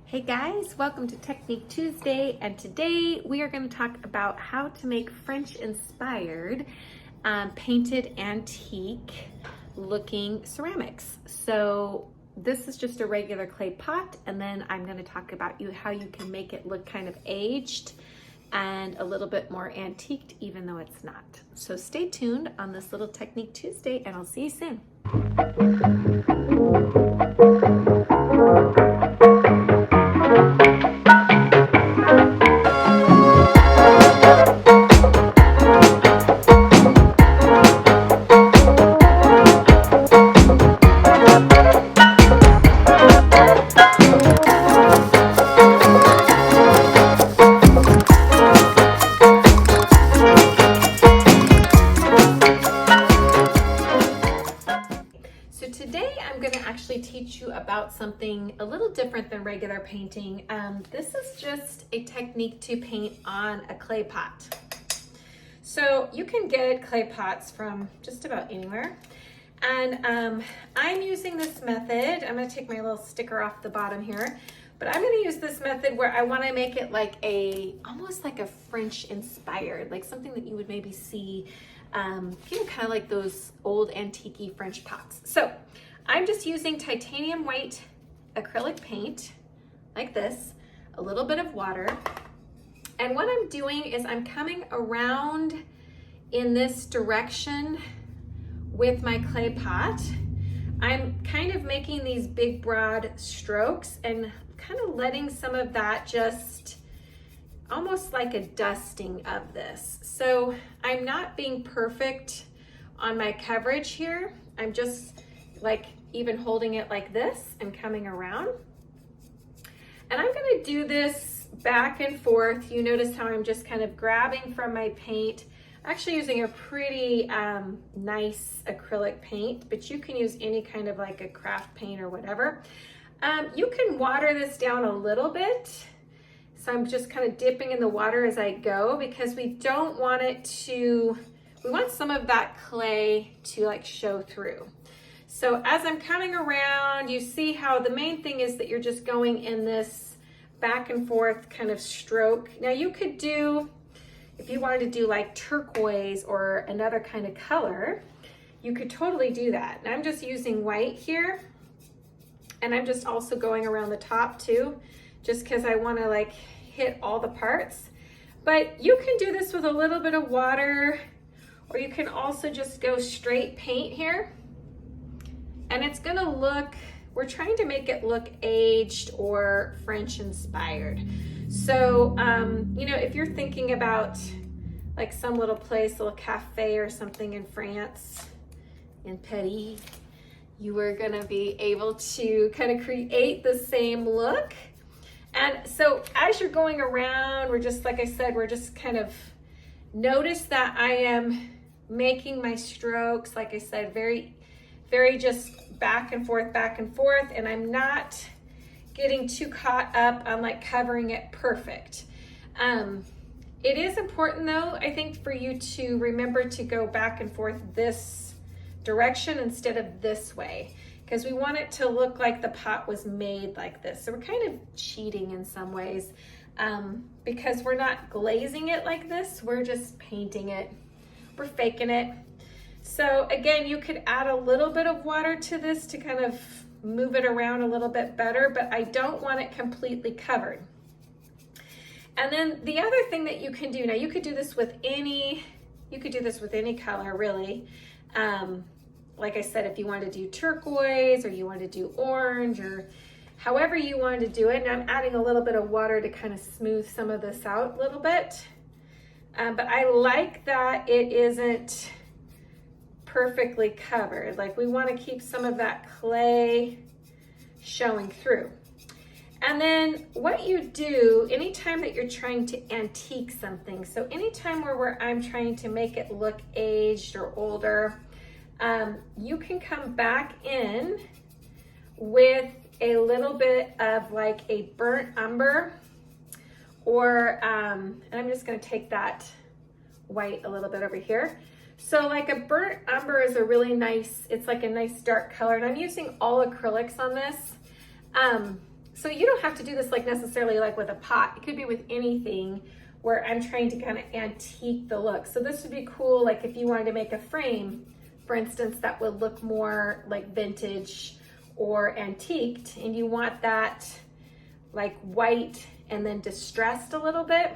Hey guys, welcome to Technique Tuesday, and today we are going to talk about how to make French-inspired painted antique looking ceramics. So this is just a regular clay pot, and then I'm going to talk about how you can make it look kind of aged and a little bit more antiqued even though it's not. So stay tuned on this little Technique Tuesday and I'll see you soon. So today I'm going to actually teach you about something a little different than regular painting. This is just a technique to paint on a clay pot. So you can get clay pots from just about anywhere. And I'm using this method. I'm going to take my little sticker off the bottom here. But I'm going to use this method where I want to make it like almost like a French inspired, like something that you would maybe see kind of like those old antique French pots. So I'm just using titanium white acrylic paint like this, a little bit of water. And what I'm doing is I'm coming around in this direction with my clay pot. I'm kind of making these big broad strokes and kind of letting some of that just almost like a dusting of this. So I'm not being perfect on my coverage here. I'm just like even holding it like this and coming around. And I'm gonna do this back and forth. You notice how I'm just kind of grabbing from my paint, actually using a pretty nice acrylic paint, but you can use any kind of like a craft paint or whatever. You can water this down a little bit. So I'm just kind of dipping in the water as I go because we don't want it to, we want some of that clay to like show through. So as I'm coming around, you see how the main thing is that you're just going in this back and forth kind of stroke. Now you could do, if you wanted to do like turquoise or another kind of color, you could totally do that. And I'm just using white here. And I'm just also going around the top too, just because I want to like hit all the parts. But you can do this with a little bit of water, or you can also just go straight paint here. And it's gonna look, we're trying to make it look aged or French inspired. So, you know, if you're thinking about like some little place, a little cafe or something in France, in Paris, you are gonna be able to kind of create the same look. And so as you're going around, we're just, like I said, we're just kind of, notice that I am making my strokes, like I said, very just back and forth, and I'm not getting too caught up on like covering it perfect. It is important though, I think, for you to remember to go back and forth this direction instead of this way, because we want it to look like the pot was made like this. So we're kind of cheating in some ways because we're not glazing it like this, we're just painting it, we're faking it. So again, you could add a little bit of water to this to kind of move it around a little bit better, but I don't want it completely covered. And then the other thing that you can do, now you could do this with any, color really. Like I said, if you want to do turquoise or you want to do orange or however you want to do it. And I'm adding a little bit of water to kind of smooth some of this out a little bit. But I like that it isn't perfectly covered. Like we want to keep some of that clay showing through. And then what you do anytime that you're trying to antique something, so anytime where I'm trying to make it look aged or older, you can come back in with a little bit of like a burnt umber, or and I'm just going to take that white a little bit over here. So like a burnt umber is a really nice, it's like a nice dark color, and I'm using all acrylics on this. So you don't have to do this like necessarily like with a pot. It could be with anything where I'm trying to kind of antique the look. So this would be cool, like if you wanted to make a frame, for instance, that would look more like vintage or antiqued, and you want that like white and then distressed a little bit.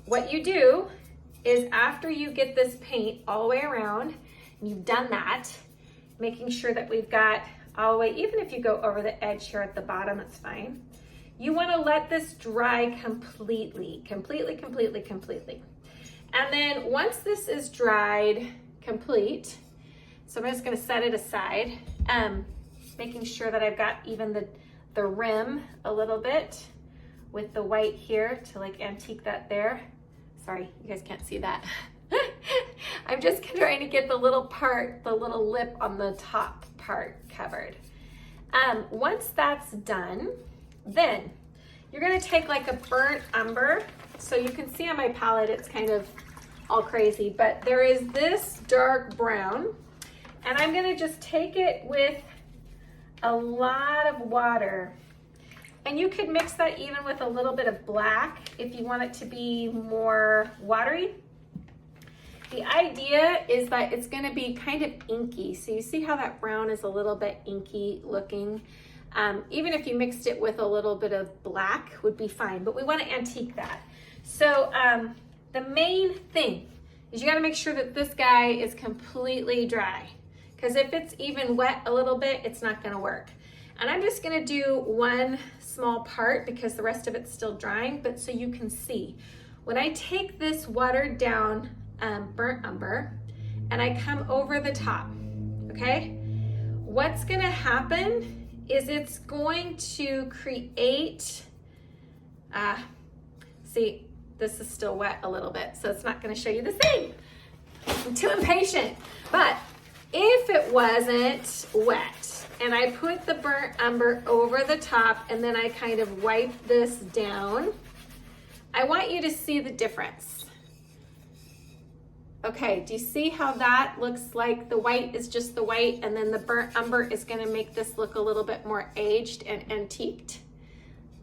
What you do is after you get this paint all the way around, and you've done that, making sure that we've got all the way, even if you go over the edge here at the bottom, it's fine. You want to let this dry completely. And then once this is dried complete, so I'm just going to set it aside, making sure that I've got even the rim a little bit with the white here to like antique that there. Sorry, you guys can't see that. I'm just trying to get the little part, the little lip on the top part covered. Once that's done, then you're gonna take like a burnt umber. So you can see on my palette, it's kind of all crazy, but there is this dark brown, and I'm gonna just take it with a lot of water. And you could mix that even with a little bit of black if you want it to be more watery. The idea is that it's gonna be kind of inky. So you see how that brown is a little bit inky looking? Even if you mixed it with a little bit of black would be fine, but we wanna antique that. So the main thing is you gotta make sure that this guy is completely dry, because if it's even wet a little bit, it's not gonna work. And I'm just gonna do one small part because the rest of it's still drying, but so you can see. When I take this watered down burnt umber and I come over the top, okay? What's gonna happen is it's going to create, see, this is still wet a little bit, so it's not gonna show you the same. I'm too impatient. But if it wasn't wet, and I put the burnt umber over the top and then I kind of wipe this down, I want you to see the difference. Okay, do you see how that looks like the white is just the white, and then the burnt umber is gonna make this look a little bit more aged and antiqued?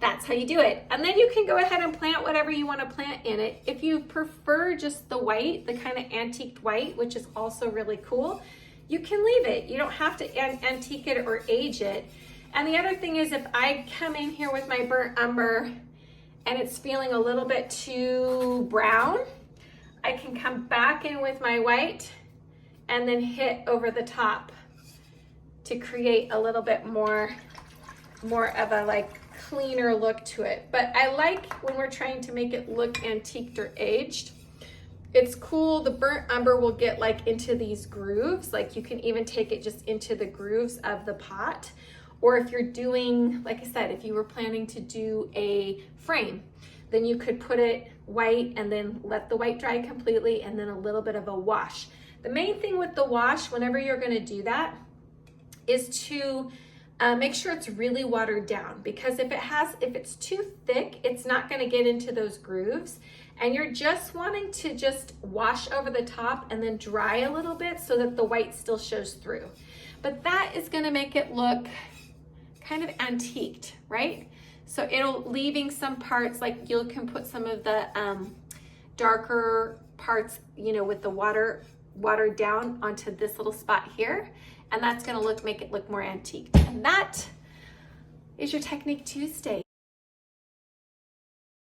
That's how you do it. And then you can go ahead and plant whatever you wanna plant in it. If you prefer just the white, the kind of antiqued white, which is also really cool, you can leave it. You don't have to antique it or age it. And the other thing is, if I come in here with my burnt umber and it's feeling a little bit too brown, I can come back in with my white and then hit over the top to create a little bit more of a like cleaner look to it. But I like when we're trying to make it look antiqued or aged, it's cool. The burnt umber will get like into these grooves. Like you can even take it just into the grooves of the pot. Or if you're doing, like I said, if you were planning to do a frame, then you could put it white and then let the white dry completely and then a little bit of a wash. The main thing with the wash, whenever you're gonna do that, is to make sure it's really watered down, because if it's too thick, it's not gonna get into those grooves. And you're just wanting to just wash over the top and then dry a little bit so that the white still shows through. But that is gonna make it look kind of antiqued, right? So it'll leaving some parts, like you can put some of the darker parts, you know, with the watered down onto this little spot here. And that's gonna make it look more antiqued. And that is your Technique Tuesday.